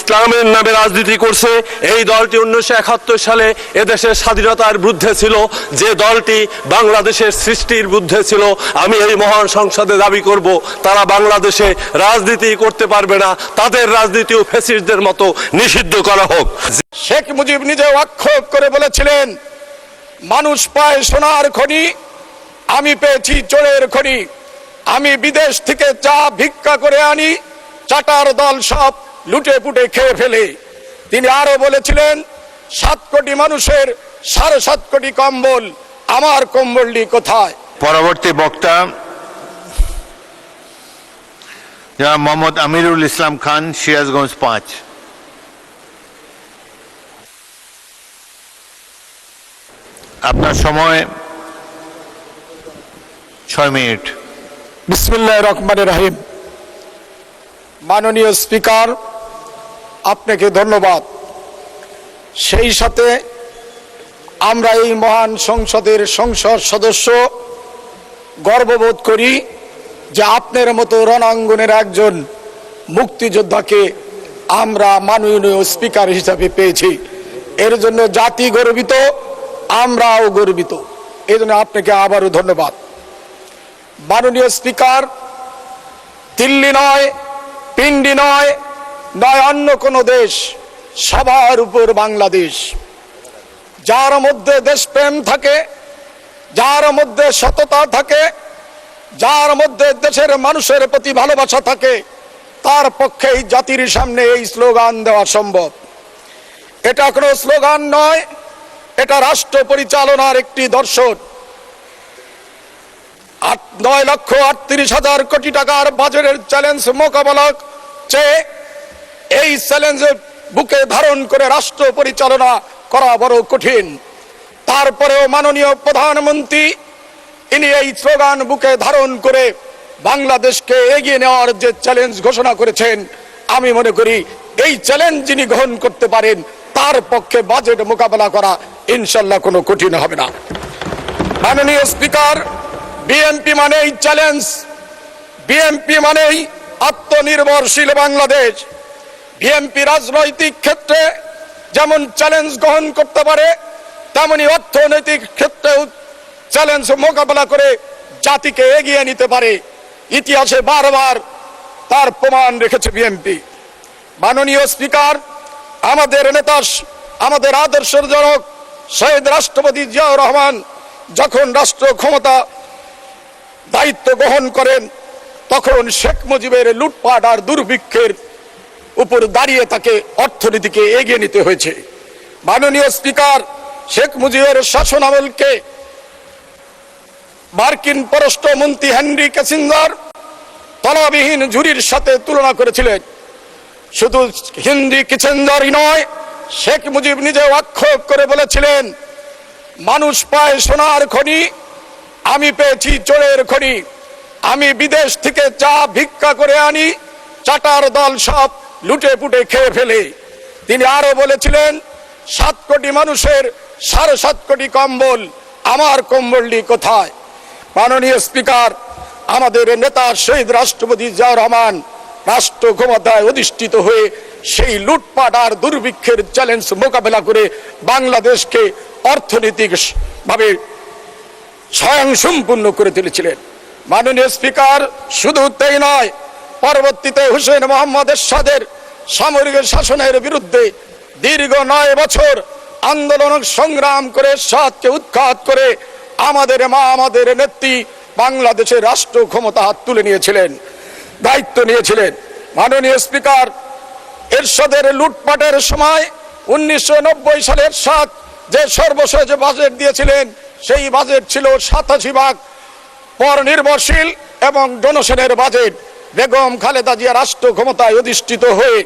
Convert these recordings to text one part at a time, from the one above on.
ইসলামের নামে রাজনীতি করছে। এই দলটি 1971 সালে এদেশের স্বাধীনতার বিরুদ্ধে ছিল, যে দলটি বাংলাদেশের সৃষ্টির বিরুদ্ধে ছিল। আমি এই মহান সংসদে দাবি করব, তারা বাংলাদেশে রাজনীতি করতে পারবে না, তাদের রাজনীতিও ফ্যাসিস্টদের মতো নিষিদ্ধ করা হোক। শেখ মুজিব নিজেও আক্ষেপ করে বলেছিলেন, মানুষ পায় সোনার খনি, আমি পেয়েছি চোরের খনি। আমি বিদেশ থেকে চা ভিক্ষা করে আনি, চাটার দল সব লুটে পুটে খেয়ে ফেলে। তিনি আরো বলেছিলেন, 7 কোটি মানুষের 7.5 কোটি কম্বল, আমার কম্বলটি কোথায়? পরবর্তী বক্তা জনাব মোহাম্মদ আমিরুল ইসলাম খান, সিরাজগঞ্জ 5। আপনার সময় 6 মিনিট। বিসমিল্লাহির রহমানির রহিম। মাননীয় স্পিকার, আপনাকে ধন্যবাদ। সেই সাথে আমরা এই মহান সংসদের সংসদ সদস্য গর্ববোধ করি যে আপনার মতো রণাঙ্গনের একজন মুক্তিযোদ্ধাকে আমরা মাননীয় স্পিকার হিসাবে পেয়েছি। এর জন্য জাতি গর্বিত, আমরাও গর্বিত। এই জন্য আপনাকে আবারও ধন্যবাদ। মাননীয় স্পিকার, দিল্লি নয়, পিন্ডি নয়, অন্য কোনো দেশ, সবার উপর বাংলাদেশ। যার মধ্যে দেশপ্রেম থাকে, যার মধ্যে সততা থাকে, যার মধ্যে দেশের মানুষের প্রতি ভালোবাসা থাকে, তার পক্ষেই জাতির সামনে এই স্লোগান দেওয়া সম্ভব। এটা কোনো স্লোগান নয়, এটা রাষ্ট্র পরিচালনার একটি দর্শন। 9,38,000 কোটি টাকার বাজেটের চ্যালেঞ্জ মোকাবেলা চেয়ে এই চ্যালেঞ্জের বুকে ধারণ করে রাষ্ট্র পরিচালনা করা বড় কঠিন। তারপরেও মাননীয় প্রধানমন্ত্রী ইনি এই স্লোগান বুকে ধারণ করে বাংলাদেশকে এগিয়ে নেওয়ার যে চ্যালেঞ্জ ঘোষণা করেছেন, আমি মনে করি এই চ্যালেঞ্জ যিনি গ্রহণ করতে পারেন, তার পক্ষে বাজেট মোকাবেলা করা ইনশাল্লাহ কোনো কঠিন হবে না। মাননীয় স্পিকার, বিএনপি মানেই চ্যালেঞ্জ, বিএনপি মানেই আত্মনির্ভরশীল বাংলাদেশ। বিএনপি রাজনৈতিক ক্ষেত্রে যেমন চ্যালেঞ্জ গ্রহণ করতে পারে, তেমনি অর্থনৈতিক ক্ষেত্রেও চ্যালেঞ্জ মোকাবেলা করে জাতিকে এগিয়ে নিতে পারে। ইতিহাসে বারবার তার প্রমাণ রেখেছে বিএনপি। মাননীয় স্পিকার, আমাদের নেতা, আমাদের আদর্শের জনক শহীদ রাষ্ট্রপতি জিয়াউর রহমান যখন রাষ্ট্র ক্ষমতা দায়িত্ব গ্রহণ করেন, তখন শেখ মুজিবের লুটপাট আর দুর্ভিক্ষের উপর দাঁড়িয়ে তাকে অর্থনীতিকে এগিয়ে নিতে হয়েছে। মাননীয় স্পিকার, শেখ মুজিবের শাসন আমলকে মার্কিন পররাষ্ট্রমন্ত্রী হেনরি কিসিঞ্জার তলাবিহীন ঝুড়ির সাথে তুলনা করেছিলেন। শুধু হেনরি কিসিঞ্জারই নয়, শেখ মুজিব নিজেও আক্ষেপ করে বলেছিলেন, মানুষ পায় সোনার খনি, আমি পেয়েছি চোরের খনি। আমি বিদেশ থেকে চা ভিক্ষা করে আনি, চাটার দল সব লুটে পুটে খেয়ে ফেলে। তিনি আরো বলেছিলেন, 7 কোটি মানুষের 7.5 কোটি কম্বল, আমার কম্বলটি কোথায়? মাননীয় স্পিকার, আমাদের নেতা শহীদ রাষ্ট্রপতি জিয়াউর রহমান রাষ্ট্র ক্ষমতায় অধিষ্ঠিত হয়ে সেই লুটপাট আর দুর্ভিক্ষের চ্যালেঞ্জ মোকাবেলা করে বাংলাদেশকে অর্থনৈতিক ভাবে স্বয়ংসম্পূর্ণ করে তুলেছিলেন। মাননীয় স্পিকার, শুধু তাই নয়, পরবর্তীতে হুসেইন মোহাম্মদ এরশাদের সামরিক শাসনের বিরুদ্ধে দীর্ঘ 9 বছর আন্দোলন সংগ্রাম করে এরশাদকে উৎখাত করে আমাদের মা, আমাদের নেত্রী বাংলাদেশের রাষ্ট্র ক্ষমতা হাত তুলে নিয়েছিলেন, দায়িত্ব নিয়েছিলেন। মাননীয় স্পিকার, এরশাদের লুটপাটের সময় 1990 সালে এরশাদ যে সর্বশেষ বাজেট দিয়েছিলেন, সেই বাজেট ছিল 87 ভাগ পর নির্ভরশীল এবং ডোনেশনের বাজেট। বেগম খালেদা জিয়া রাষ্ট্র ক্ষমতায় অধিষ্ঠিত হয়ে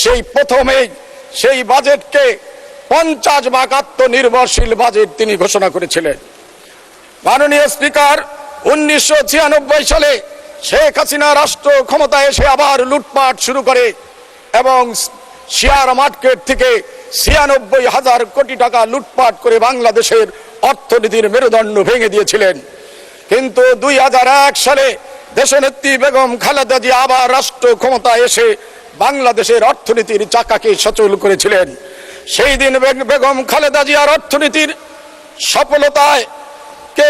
সেই প্রথমেই সেই বাজেটকে 50 ভাগ আত্মনির্ভরশীল বাজেট তিনি ঘোষণা করেছিলেন। মাননীয় স্পিকার, 1996 সালে শেখ হাসিনা রাষ্ট্র ক্ষমতায় এসে আবার লুটপাট শুরু করে এবং শেয়ার মার্কেট থেকে 96,000 কোটি টাকা লুটপাট করে বাংলাদেশের অর্থনীতির মেরুদণ্ড ভেঙে দিয়েছিলেন। কিন্তু 2001 সালে দেশনেত্রী বেগম খালেদা জিয়া আবার রাষ্ট্র ক্ষমতায় এসে বাংলাদেশের অর্থনীতির চাকাকে সচল করেছিলেন। সেই দিন বেগম খালেদা জিয়ার অর্থনীতির সফলতায় কে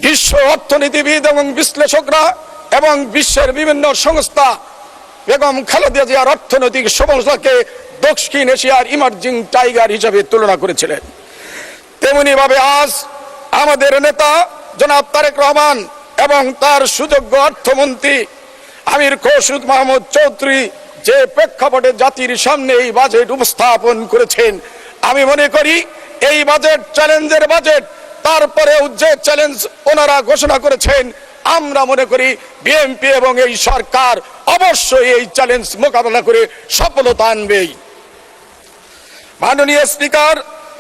বিশ্ব অর্থনীতিবিদ এবং বিশ্লেষকরা এবং বিশ্বের বিভিন্ন সংস্থা বেগম খালেদা জিয়ার অর্থনৈতিক সফলতাকে দক্ষিণ এশিয়ার ইমার্জিং টাইগার হিসেবে তুলনা করেছিলেন। তেমনি ভাবে আজ আমাদের নেতা জনাব তারেক রহমান এবং তার সুযোগ্য অর্থমন্ত্রী আমির খোরশেদ মাহমুদ চৌধুরী যে প্রেক্ষাপটে জাতির সামনে এই বাজেট উপস্থাপন করেছেন, আমি মনে করি এই বাজেট চ্যালেঞ্জের বাজেট। তারপরেও যে চ্যালেঞ্জ ওনারা ঘোষণা করেছেন, আমরা মনে করি বিএনপি এবং এই সরকার অবশ্যই এই চ্যালেঞ্জ মোকাবেলা করে সফলতা আনবেই। মাননীয় স্পিকার,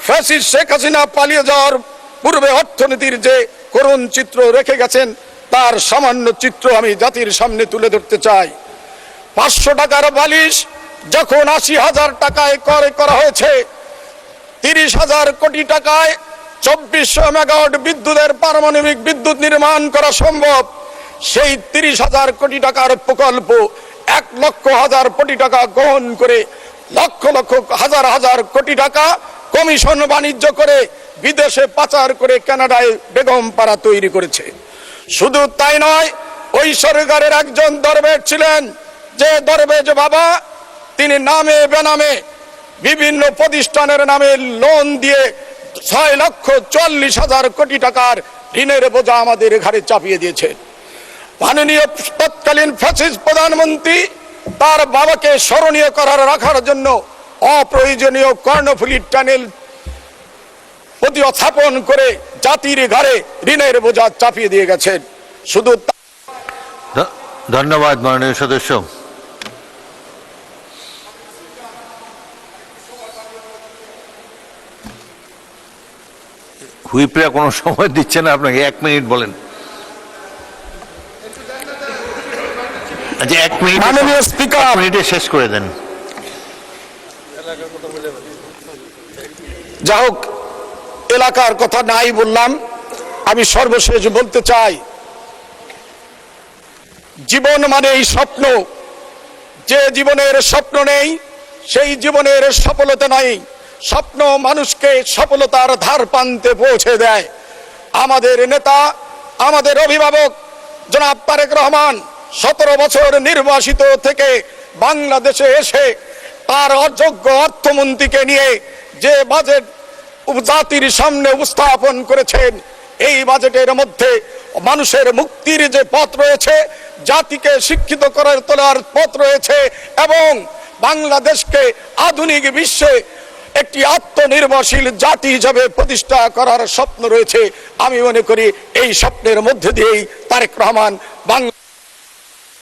ফ্যাসিস্ট শেখ হাসিনা পালিয়ে যাওয়ার পূর্বে অর্থনীতির যে করুণ চিত্র রেখে গেছেন, তার সামান্য চিত্র আমি জাতির সামনে তুলে ধরতে চাই। 500 টাকার বালিশ যখন 80,000 টাকায় ক্রয় করা হয়েছে, 30,000 কোটি টাকায় 2400 মেগাওয়াট বিদ্যুতের পারমাণবিক বিদ্যুৎ নির্মাণ করা সম্ভব। সেই 30,000 কোটি টাকার প্রকল্প 1,00,000 কোটি টাকা গ্রহণ করে লক্ষ লক্ষ হাজার হাজার কোটি টাকা কমিশন বাণিজ্য করে বিদেশে পাচার করে কানাডায় বেগম পাড়া তৈরি করেছে। শুধু তাই নয়, ওই সরকারের একজন দরবেশ ছিলেন, যে দরবেশ বাবা তিনি নামে বেনামে বিভিন্ন প্রতিষ্ঠানের নামে লোন দিয়ে 6,40,000 কোটি টাকার ঋণের বোঝা আমাদের ঘাড়ে চাপিয়ে দিয়েছে। মাননীয় তৎকালীন ফ্যাসিস্ট প্রধানমন্ত্রী তার বাবাকে স্মরণীয় করার রাখার জন্য অপ্রয়োজনীয় কর্ণফুলী টানেল প্রতিস্থাপন করে জাতির ঘাড়ে ঋণের বোঝা চাপিয়ে দিয়ে গেছেন। শুধু ধন্যবাদ মাননীয় সদস্য। হুইপরা কোনো সময় দিচ্ছে না আপনাকে, 1 মিনিট বলেন। আচ্ছা, 1 মিনিট মাননীয় স্পিকার, 1 মিনিটে শেষ করে দেন। যা হোক, এলাকার কথা নাই বললাম, আমি সর্বশেষ বলতে চাই, জীবন মানে এই স্বপ্ন। যে জীবনের স্বপ্ন নেই সেই জীবনের সফলতা নাই। স্বপ্ন মানুষকে সফলতার ধার প্রান্তে পৌঁছে দেয়। আমাদের নেতা, আমাদের অভিভাবক জনাব তারেক রহমান 17 বছর নির্বাসিত থেকে বাংলাদেশে এসে তার অযোগ্য অর্থমন্ত্রীকে নিয়ে যে বাজেট জাতির সামনে উপস্থাপন করেছেন, এই বাজেটের মধ্যে মানুষের মুক্তির যে পথ রয়েছে, জাতিকে শিক্ষিত করে তোলার পথ রয়েছে এবং বাংলাদেশকে আধুনিক বিশ্বে একটি আত্মনির্ভরশীল জাতি হিসেবে প্রতিষ্ঠা করার স্বপ্ন রয়েছে। আমি মনে করি এই স্বপ্নের মধ্যে দিয়েই তারেক রহমান বাংলা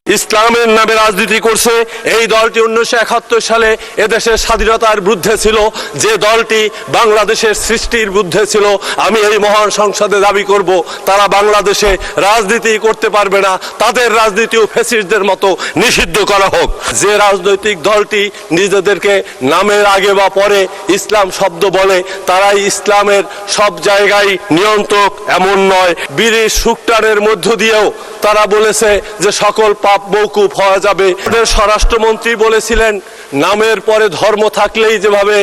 ইসলামের নামে রাজনীতি করছে। এই দলটি 1971 সালে এদেশের স্বাধীনতার বিরুদ্ধে ছিল, যে দলটি বাংলাদেশের সৃষ্টির বিরুদ্ধে ছিল। আমি এই মহান সংসদে দাবি করব, তারা বাংলাদেশে রাজনীতি করতে পারবে না, তাদের রাজনীতিও ফ্যাসিস্টদের মতো নিষিদ্ধ করা হোক। যে রাজনৈতিক দলটি নিজেদেরকে নামের আগে বা পরে ইসলাম শব্দ বলে, তারাই ইসলামের সব জায়গায় নিয়ন্ত্রক এমন নয়। বিড়ির শুকটানের মধ্য দিয়েও তারা বলেছে যে সকল পাপ মওকুফ হওয়া যাবে। স্বরাষ্ট্রমন্ত্রী বলেছিলেন, নামের পরে ধর্ম থাকলেই যেভাবে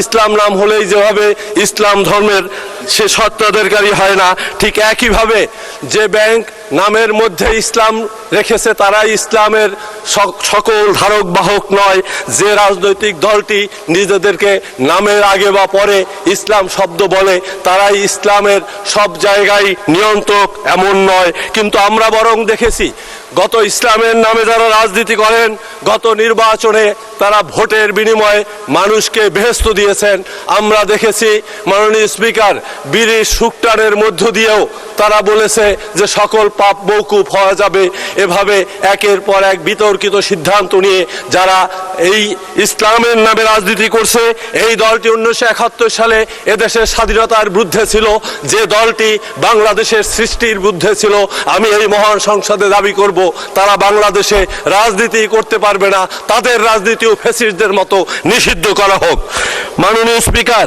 ইসলাম নাম হলেই যেভাবে ইসলাম ধর্মের সে সত্ত্বাধিকারী হয় না, ঠিক একইভাবে যে ব্যাংক নামের মধ্যে ইসলাম রেখেছে তারাই ইসলামের সকল ধারক বাহক নয়। যে রাজনৈতিক দলটি নিজেদেরকে নামের আগে বা পরে ইসলাম শব্দ বলে, তারাই ইসলামের সব জায়গায় নিয়ন্ত্রক এমন নয়। কিন্তু আমরা বরং দেখেছি, গত ইসলামের নামে যারা রাজনীতি করেন, গত নির্বাচনে তারা ভোটের বিনিময়ে মানুষকে বেহেশত দিয়েছেন। আমরা দেখেছি মাননীয় স্পিকার, বিড়ির শুকটানের মধ্য দিয়েও তারা বলেছে যে সকল পাপ মওকুফ হওয়া যাবে। এভাবে একের পর এক বিতর্কিত সিদ্ধান্ত নিয়ে যারা এই ইসলামের নামে রাজনীতি করছে, এই দলটি 1971 সালে এদেশের স্বাধীনতার বিরুদ্ধে ছিল, যে দলটি বাংলাদেশের সৃষ্টির বিরুদ্ধে ছিল। আমি এই মহান সংসদে দাবি করব, তারা বাংলাদেশে রাজনীতি করতে পারবে না, তাদের রাজনীতিও ফ্যাসিস্টদের মতো নিষিদ্ধ করা হোক। মাননীয় স্পিকার,